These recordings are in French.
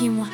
qui moi?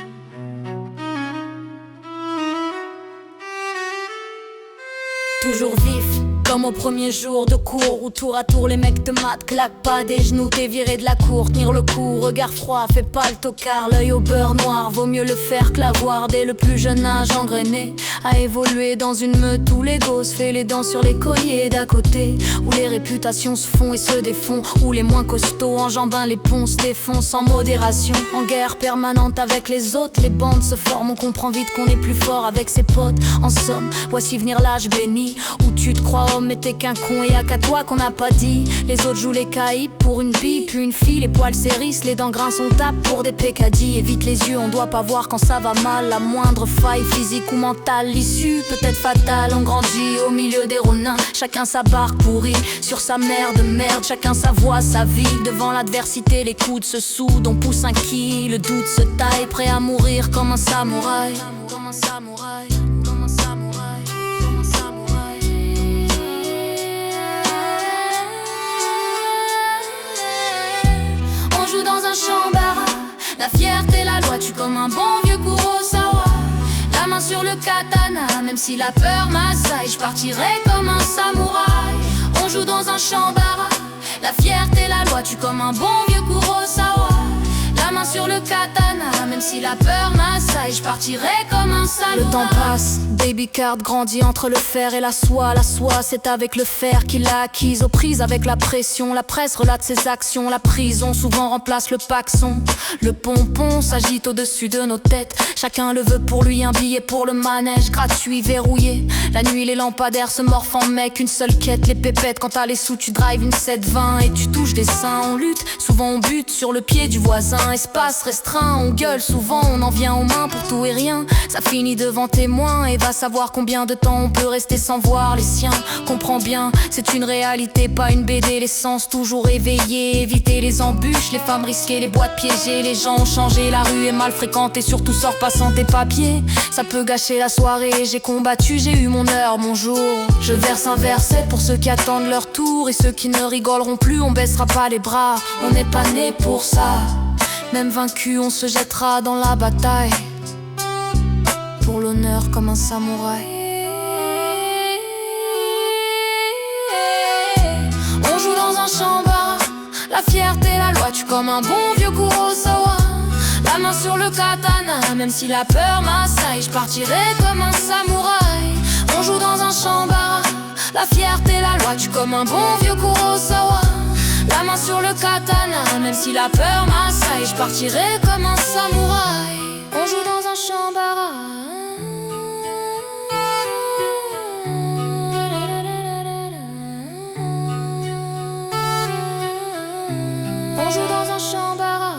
Toujours vif, comme au premier jour de cours, où tour à tour les mecs te matent, claquent pas des genoux, t'es viré de la cour, tenir le coup, regard froid, fais pas le tocard, l'œil au beurre noir, vaut mieux le faire que l'avoir. Dès le plus jeune âge engrainé, à évoluer dans une meute où les gosses fait les dents sur les colliers d'à côté, où les réputations se font et se défont, où les moins costauds enjambent les ponts, se défoncent sans modération. En guerre permanente avec les autres, les bandes se forment, on comprend vite qu'on est plus fort avec ses potes. En somme, voici venir l'âge béni, où tu te crois homme mais t'es qu'un con, et y'a qu'à toi qu'on n'a pas dit. Les autres jouent les caïds pour une bille, puis une fille, les poils s'hérissent, les dents grincent, on tape pour des pécadilles. Évite les yeux, on doit pas voir quand ça va mal, la moindre faille physique ou mentale, l'issue peut être fatale. On grandit au milieu des ronins, chacun sa barque pourrie sur sa mère de merde, chacun sa voix, sa vie. Devant l'adversité, les coudes se soudent, on pousse un qui, le doute se taille, prêt à mourir comme un samouraï. Comme un samouraï, comme un samouraï, comme un samouraï. On joue dans un chambara, la fierté, la loi, tu comme un bon vieux Kurosawa. La main sur le katana, même si la peur m'assaille, je partirai comme un samouraï. On joue dans un chambara, la fierté, la loi, tu comme un bon vieux Kurosawa. La main sur le katana, même si la peur m'assaille, je partirai comme un samouraï. Le temps passe, Baby Card grandit entre le fer et la soie. La soie, c'est avec le fer qu'il l'a acquise, aux prises avec la pression. La presse relate ses actions, la prison souvent remplace le paxon. Le pompon s'agite au-dessus de nos têtes, chacun le veut pour lui, un billet pour le manège, gratuit, verrouillé. La nuit, les lampadaires se morphent en mec, une seule quête, les pépettes. Quand t'as les sous, tu drives une 720 et tu touches des seins. On lutte, souvent on bute sur le pied du voisin. Espace restreint, on gueule souvent, on en vient aux mains pour tout et rien. Ça finit devant témoin et va savoir combien de temps on peut rester sans voir les siens. Comprends bien, c'est une réalité, pas une BD. Les sens toujours éveillés, éviter les embûches, les femmes risquées, les boîtes piégées. Les gens ont changé, la rue est mal fréquentée, surtout sors pas sans tes papiers. Ça peut gâcher la soirée, j'ai combattu, j'ai eu mon heure, mon jour. Je verse un verset pour ceux qui attendent leur tour, et ceux qui ne rigoleront plus, on baissera pas les bras. On n'est pas né pour ça. Même vaincu, on se jettera dans la bataille, pour l'honneur comme un samouraï. On joue dans un chambara, la fierté, la loi, tu comme un bon vieux Kurosawa. La main sur le katana, même si la peur m'assaille, je partirai comme un samouraï. On joue dans un chambara, la fierté, la loi, tu comme un bon vieux Kurosawa. La main sur le katana, même si la peur m'assaille, je partirai comme un samouraï. On joue dans un chambara. On joue dans un chambara.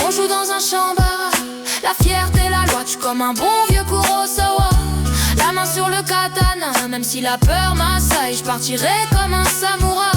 On joue dans un chambara, la fierté, la loi, tu comme un bon vieux Kurosawa. La main sur le katana, même si la peur m'assaille, je partirai comme un samouraï.